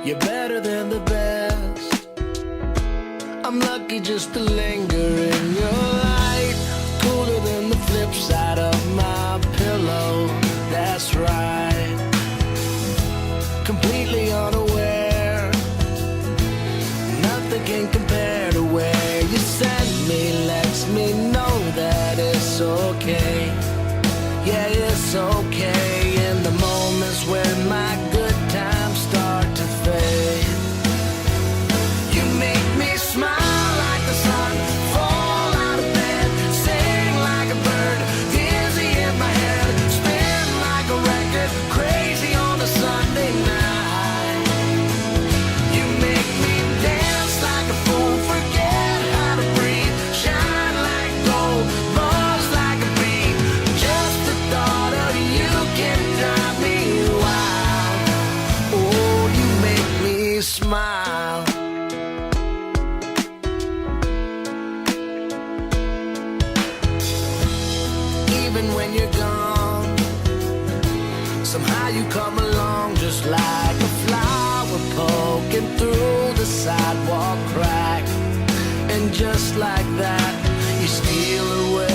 You're better than the best. I'm lucky just to linger in your light. Cooler than the flip side of my pillow. That's right. Completely unaware. Nothing can compare to where you send me. Lets me know that it's okay. Yeah, it's okay. In the moments when my good times start to fade, you make me smile like the sun, fall out of bed, sing like a bird, dizzy in my head, spin like a record, crazy on a Sunday night. You make me dance like a fool, forget how to breathe, shine like gold, buzz like a bee. Just the thought of you can drive me wild. Oh, you make me smile. Even when you're gone, somehow you come along just like a flower poking through the sidewalk crack. And just like that, you steal away